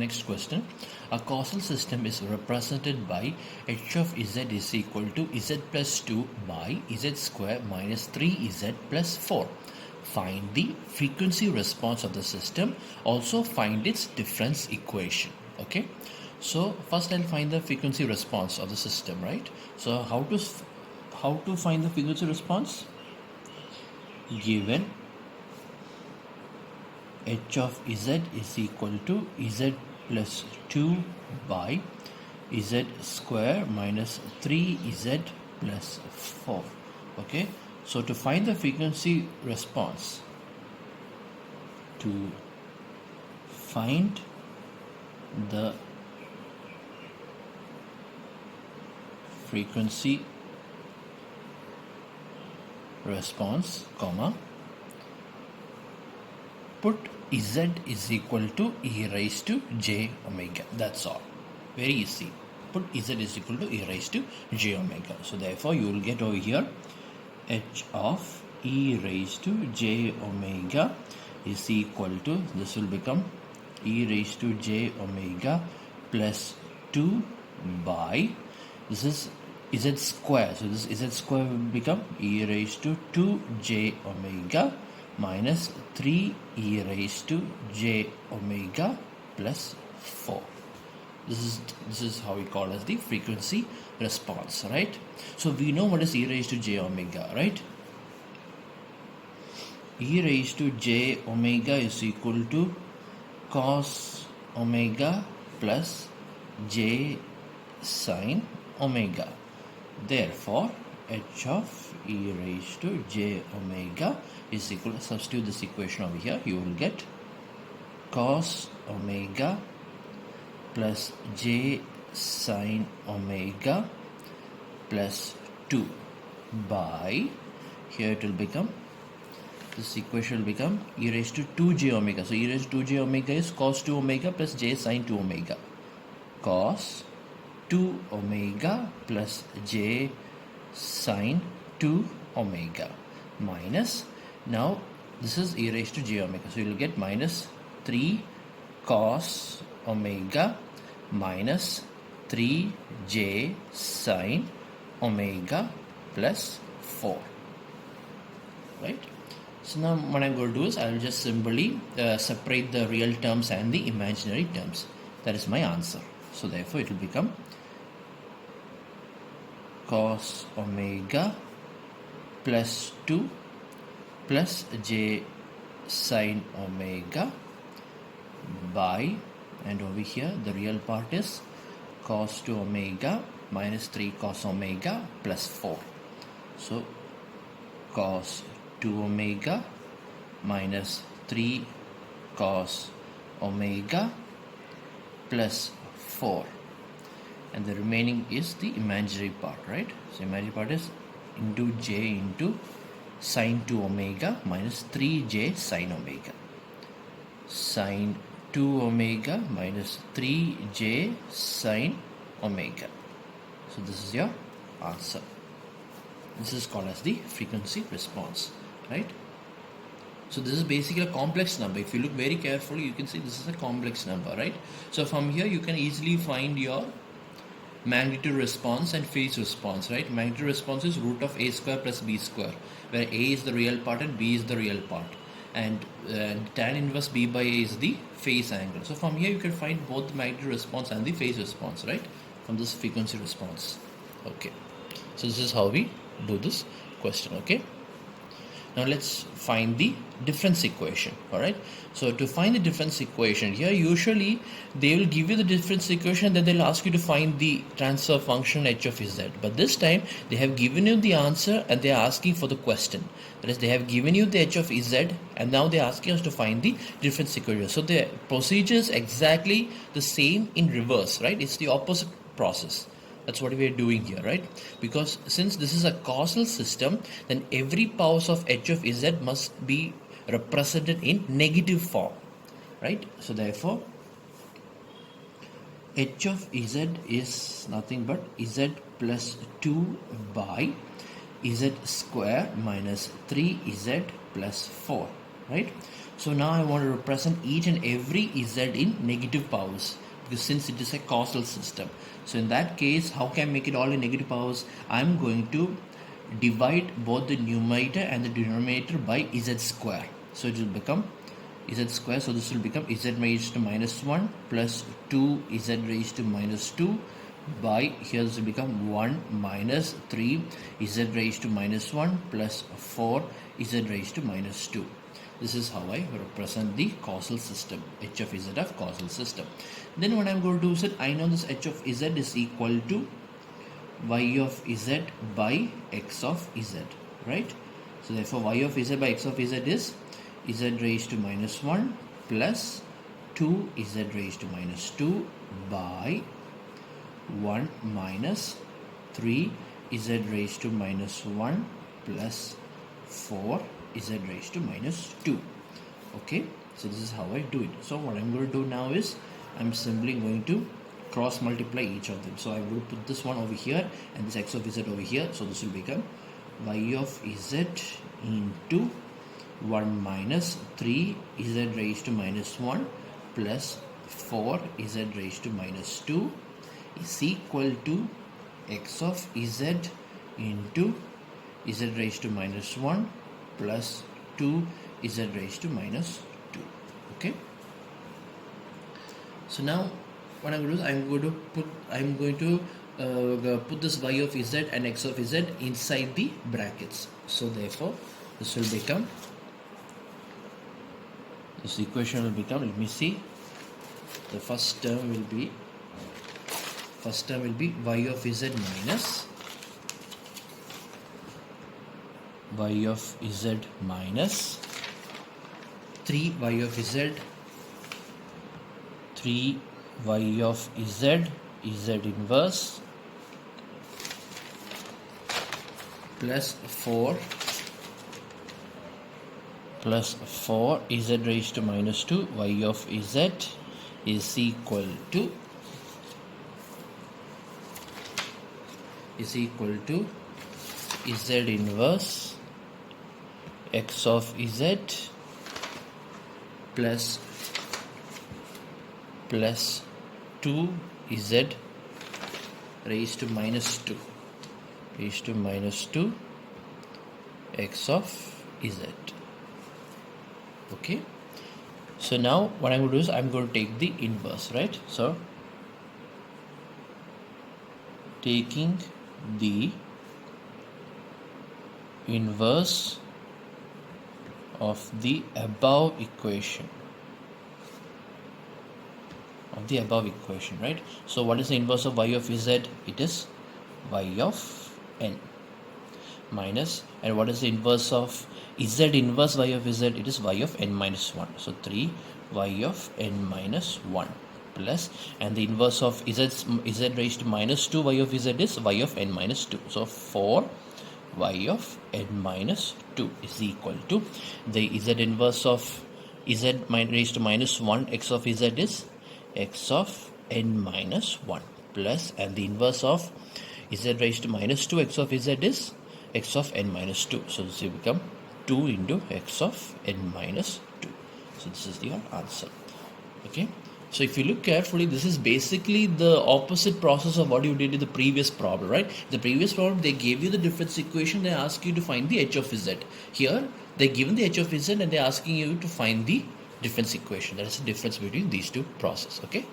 next question. A causal system is represented by h of z is equal to z plus 2 by z square minus 3z plus 4. Find the frequency response of the system. Also find its difference equation. Okay. So first I'll find the frequency response of the system, right? So how to find the frequency response? Given h of z is equal to z plus 2 by z square minus 3z plus 4. Okay, so to find the frequency response, to find the frequency response, comma, put z is equal to e raised to j omega. That's all. Very easy. Put z is equal to e raised to j omega. So therefore you will get over here h of e raised to j omega is equal to, this will become e raised to j omega plus 2 by, this is z square. So this z square will become e raised to 2j omega minus 3 e raised to j omega plus 4. This is how we call as the frequency response, right? So we know what is e raised to j omega, right? E raised to j omega is equal to cos omega plus j sin omega. Therefore h of e raised to j omega is equal to, substitute this equation over here, you will get cos omega plus j sin omega plus 2 by, here it will become, this equation will become e raised to 2j omega. So e raised to 2j omega is cos 2 omega plus j sin 2 omega. Cos 2 omega plus j sin 2 omega minus, now this is e raised to j omega, so you will get minus 3 cos omega minus 3j sin omega plus 4, right? So now what I'm going to do is I will just simply separate the real terms and the imaginary terms. That is my answer. So therefore it will become cos omega plus 2 plus j sin omega by, and over here the real part is cos 2 omega minus 3 cos omega plus 4. So cos 2 omega minus 3 cos omega plus 4, and the remaining is the imaginary part, right? So imaginary part is into j into sin 2 omega minus 3j sin omega, sin 2 omega minus 3j sin omega. So this is your answer. This is called as the frequency response, right? So this is basically a complex number. If you look very carefully, you can see this is a complex number, right? So from here you can easily find your magnitude response and phase response, right? Magnitude response is root of a square plus b square, where a is the real part and b is the real part, and tan inverse b by a is the phase angle. So from here you can find both the magnitude response and the phase response, right, from this frequency response. Okay, so this is how we do this question. Okay, now let's find the difference equation. All right, so to find the difference equation, here usually they will give you the difference equation and then they'll ask you to find the transfer function h of z, but this time they have given you the answer and they are asking for the question. That is, they have given you the h of z and now they are asking us to find the difference equation. So the procedure is exactly the same in reverse, right? It's the opposite process. That's what we are doing here, right? Because since this is a causal system, then every powers of h of z must be represented in negative form, right? So therefore h of z is nothing but z plus 2 by z square minus 3z plus 4, right? So now I want to represent each and every z in negative powers, because since it is a causal system. So in that case, how can I make it all in negative powers? I'm going to divide both the numerator and the denominator by z square. So it will become z square. So this will become z raised to minus 1 plus 2 z raised to minus 2 by, here this will become 1 minus 3 z raised to minus 1 plus 4 z raised to minus 2. This is how I represent the causal system, h of z of causal system. Then what I'm going to do is that I know this h of z is equal to y of z by x of z, right? So therefore y of z by x of z is z raised to minus 1 plus 2 z raised to minus 2 by 1 minus 3 z raised to minus 1 plus 4 z raised to minus 2. Okay, so this is how I do it. So what I'm going to do now is I'm simply going to cross multiply each of them. So I will put this one over here and this x of z over here. So this will become y of z into 1 minus 3 z raised to minus 1 plus 4 z raised to minus 2 is equal to x of z into z raised to minus 1 plus 2 z raised to minus 2. Okay, so now what I'm going to do is I'm going to put this y of z and x of z inside the brackets. So therefore this will become, this equation will become, let me see, the first term will be y of z minus y of z minus 3y of z, 3y of z, z inverse plus 4 z raised to minus 2 y of z is equal to z inverse x of z plus 2 z raised to minus 2 x of z. Okay, so now what I'm going to do is I'm going to take the inverse, right? So taking the inverse of the above equation, right? So what is the inverse of y of z? It is y of n minus, and what is the inverse of z inverse y of z? It is y of n minus 1. So 3 y of n minus 1 plus, and the inverse of z raised to minus 2 y of z is y of n minus 2. So 4 y of n minus 2 is equal to the z inverse of z raised to minus 1 x of z is x of n minus 1 plus, and the inverse of z raised to minus 2 x of z is x of n minus 2. So this will become 2 into x of n minus 2. So this is your answer. Okay, so if you look carefully, this is basically the opposite process of what you did in the previous problem, right? The previous problem, they gave you the difference equation, they ask you to find the h of z. Here they're given the h of z and they're asking you to find the difference equation. That is the difference between these two processes. Okay.